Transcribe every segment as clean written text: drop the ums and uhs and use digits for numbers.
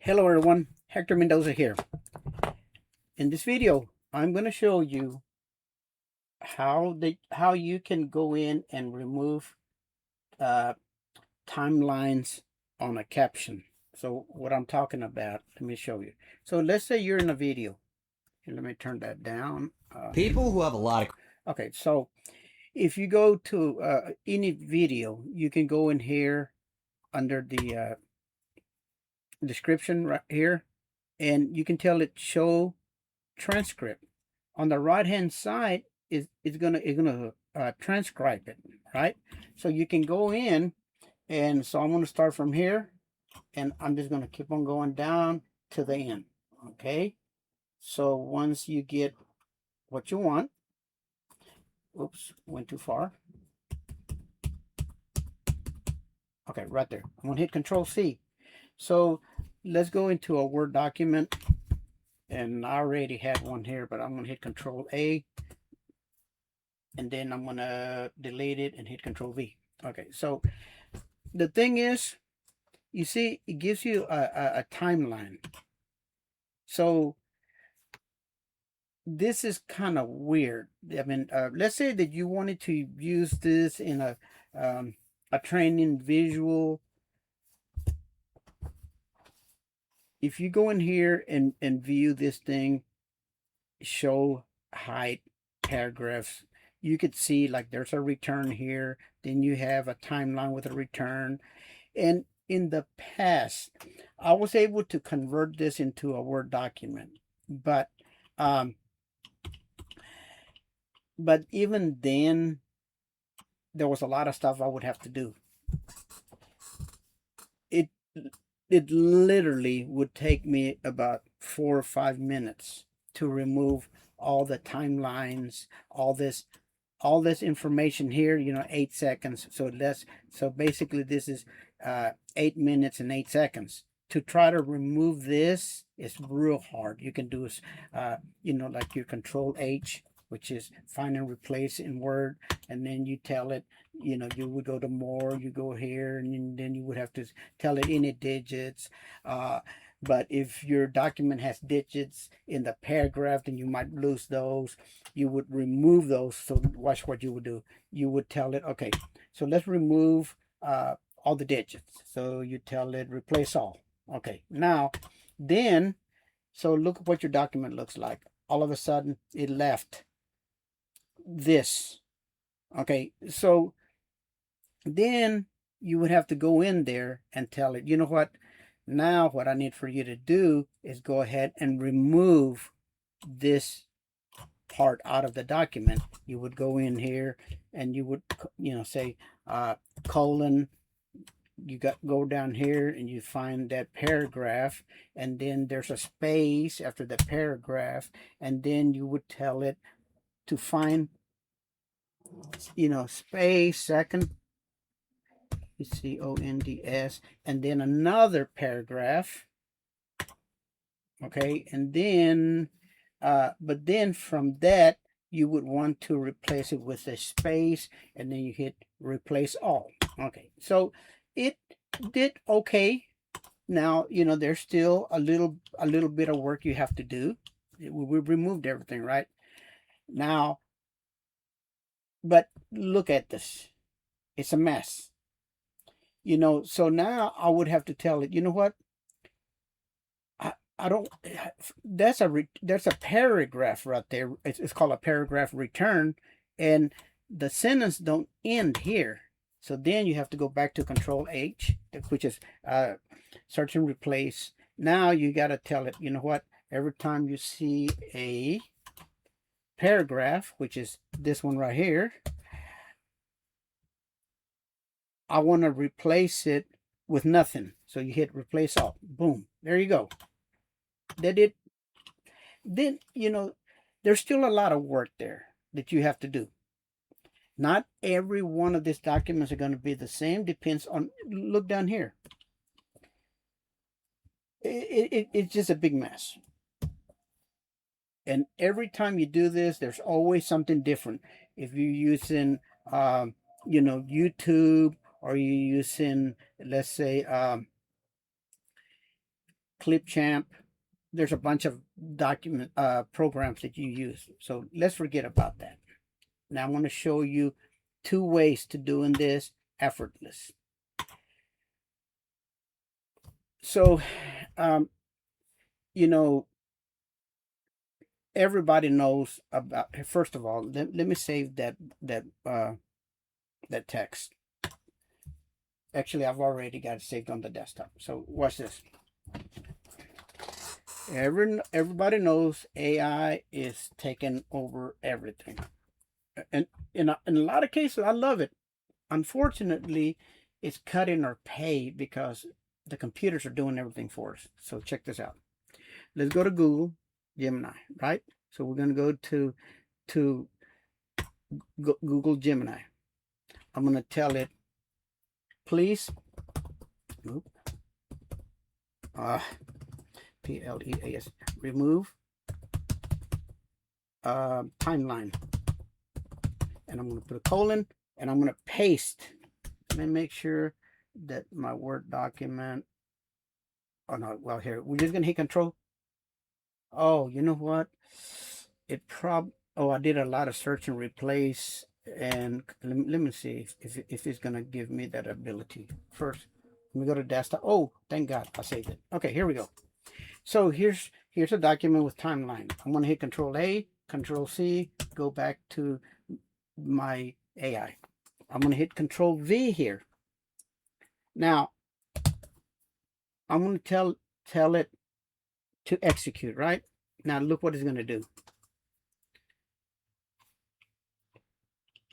Hello everyone, Hector Mendoza here. In this video, I'm going to show you how you can go in and remove uh, timelines on a caption. So what I'm talking about, let me show you. So let's say you're in a video. Here, let me turn that down. People who have a lot of Okay, so if you go to any video, you can go in here under the description right here, and you can tell it show transcript. On the right hand side is it's gonna transcribe it, right? So you can go in, and so I'm gonna start from here, and I'm just gonna keep on going down to the end. Okay, so once you get what you want, oops, went too far. Okay, right there. I'm gonna hit Control C. So let's go into a Word document, and I already had one here, but I'm gonna hit Control A, and then I'm gonna delete it and hit Control V. Okay, so the thing is, you see, it gives you a timeline. So this is kind of weird. I mean, let's say that you wanted to use this in a training visual. If you go in here and view this thing, show height paragraphs, you could see like there's a return here. Then you have a timeline with a return. And in the past, I was able to convert this into a Word document, but um, even then, there was a lot of stuff I would have to do. It it literally would take me about 4 or 5 minutes to remove all the timelines, all this information here. 8 seconds. So basically, this is 8 minutes and 8 seconds. To try to remove this is real hard. You can do like your Control H, which is find and replace in Word, and then you tell it, you would go to more, you go here, and then you would have to tell it any digits. But if your document has digits in the paragraph, then you might lose those. You would remove those. So watch what you would do. You would tell it, okay, so let's remove all the digits. So you tell it replace all. Okay, now then, so look at what your document looks like. All of a sudden it left this. Okay, so then you would have to go in there and tell it, you know what, now what I need for you to do is go ahead and remove this part out of the document. You would go in here and you would say colon, go down here and you find that paragraph, and then there's a space after the paragraph, and then you would tell it to find space second, CONDS, and then another paragraph. Okay, and then but then from that you would want to replace it with a space, and then you hit replace all. Okay, so it did okay. Now there's still a little bit of work you have to do. We removed everything right now, but look at this, it's a mess. So now I would have to tell it, you know what, I don't. That's a paragraph right there. It's called a paragraph return, and the sentence don't end here. So then you have to go back to Control H, which is search and replace. Now you got to tell it, you know what? Every time you see a paragraph, which is this one right here, I want to replace it with nothing. So you hit replace all. Boom. There you go. That it. Then there's still a lot of work there that you have to do. Not every one of these documents are going to be the same. Depends on, look down here. It's just a big mess. And every time you do this, there's always something different. If you're using, YouTube, or you're using, let's say, Clipchamp. There's a bunch of document programs that you use. So let's forget about that. Now I'm going to show you 2 ways to doing this effortless. So, you know, everybody knows about. First of all, let me save that text. Actually, I've already got it saved on the desktop. So watch this. Everybody knows AI is taking over everything, and in a lot of cases, I love it. Unfortunately, it's cutting our pay because the computers are doing everything for us. So check this out. Let's go to Google Gemini, right? So we're going to go to Google Gemini. I'm going to tell it, please, PLEAS, remove timeline. And I'm going to put a colon, and I'm going to paste. Let me make sure that my Word document, oh no, well, here, we're just going to hit Control. Oh, you know what? I did a lot of search and replace, and let me see if it's going to give me that ability. First, let me go to desktop. Oh, thank God, I saved it. Okay, here we go. So here's a document with timeline. I'm going to hit Control A, Control C, go back to my AI. I'm going to hit Control V here. Now, I'm going to tell it to execute, right? Now look what it's going to do.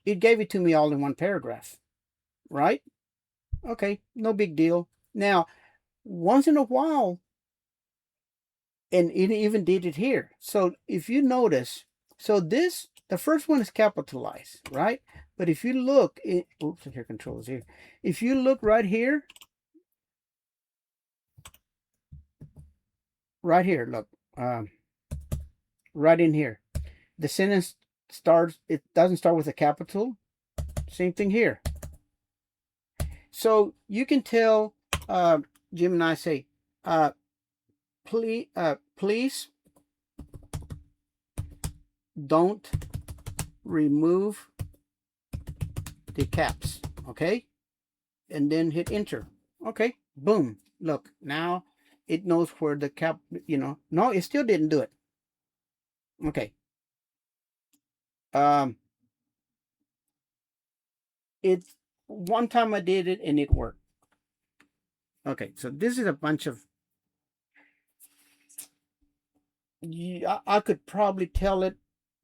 It gave it to me all in one paragraph, right? Okay, no big deal. Now, once in a while, and it even did it here. So if you notice, so this, the first one is capitalized, right? But if you look, oops, here, Control is here. If you look right here, look, right in here, the sentence starts, it doesn't start with a capital. Same thing here. So you can tell Gemini, say, please don't remove the caps, okay? And then hit enter. Okay, boom. Look, now it knows where the cap, no, it still didn't do it. Okay. It's one time I did it and it worked. Okay, so this is a bunch of, I could probably tell it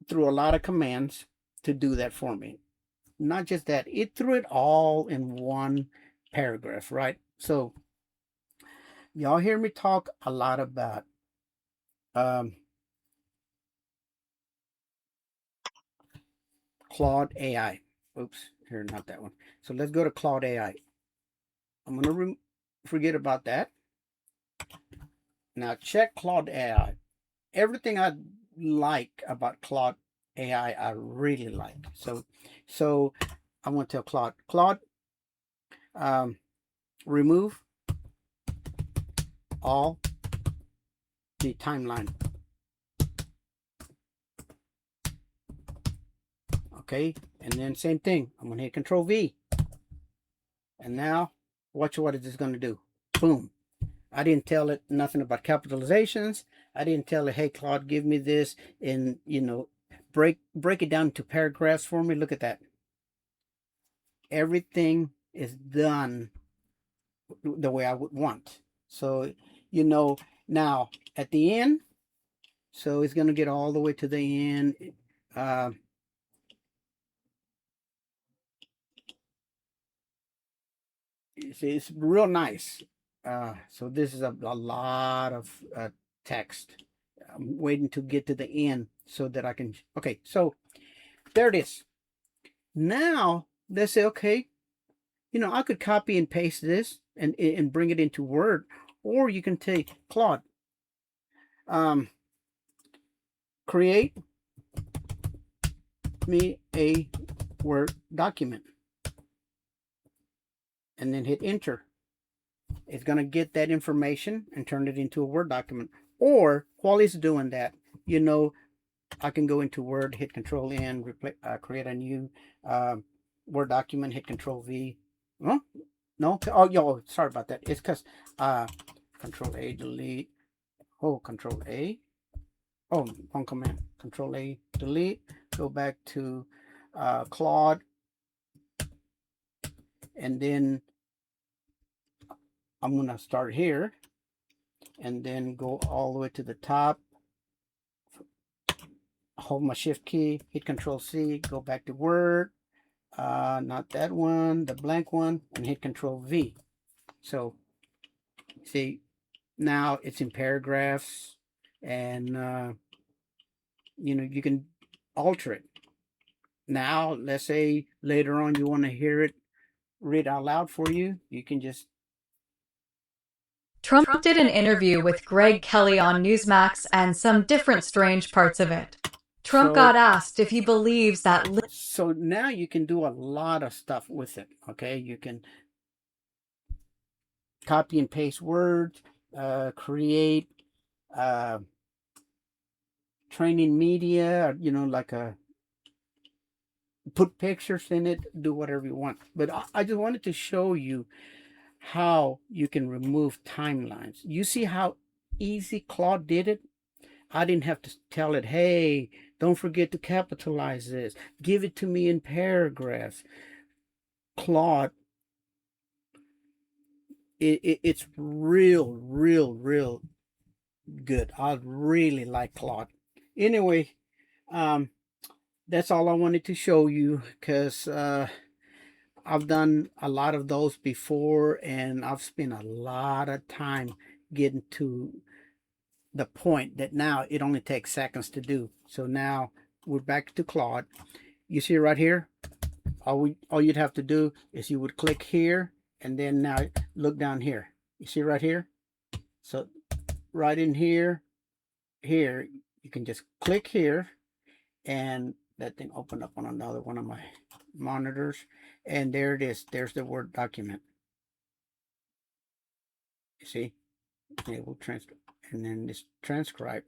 through a lot of commands to do that for me. Not just that, it threw it all in one paragraph, right? So y'all hear me talk a lot about Claude AI. Oops, here, not that one. So let's go to Claude AI. I'm going to forget about that. Now check Claude AI. Everything I like about Claude AI, I really like. So I want to tell Claude, remove all the timeline. Okay, and then same thing. I'm going to hit Control V. And now, watch what it is going to do. Boom. I didn't tell it nothing about capitalizations. I didn't tell it, hey, Claude, give me this and, break it down into paragraphs for me. Look at that. Everything is done the way I would want. So, now at the end, so it's going to get all the way to the end. It's real nice. So this is a lot of text. I'm waiting to get to the end so that I can, okay, so there it is. Now let's say, okay, I could copy and paste this and bring it into Word, or you can take Claude, create me a Word document, and then hit enter. It's going to get that information and turn it into a Word document. Or while it's doing that, you know, I can go into Word, hit Control N, create a new Word document, hit Control V. Huh? No? Oh, yo, sorry about that. It's because Control A, delete. Oh, Control A. Oh, wrong command. Control A, delete. Go back to Claude. And then I'm going to start here. And then go all the way to the top. Hold my Shift key, hit Control C, go back to Word. Not that one, the blank one, and hit Control V. So, see, now it's in paragraphs, and you know, you can alter it. Now, let's say later on you want to hear it read out loud for you. You can just. Trump did an interview with Greg Kelly on Newsmax and some different strange parts of it. Trump got asked if he believes that. So now you can do a lot of stuff with it. Okay, you can copy and paste words, create training media, you know, like put pictures in it, do whatever you want. But I just wanted to show you how you can remove timelines. You see how easy Claude did it? I didn't have to tell it, hey, don't forget to capitalize this. Give it to me in paragraphs. Claude, it's real good. I really like Claude. Anyway, that's all I wanted to show you, because I've done a lot of those before, and I've spent a lot of time getting to the point that now it only takes seconds to do. So now we're back to Claude. You see right here, all you'd have to do is you would click here, and then now look down here. You see right here? So right in here, you can just click here, and that thing opened up on another one of my monitors, and there it is. There's the Word document. You see? Enable transcript, and then this transcribe.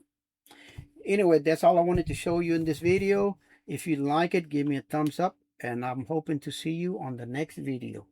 Anyway, that's all I wanted to show you in this video. If you like it, give me a thumbs up, and I'm hoping to see you on the next video.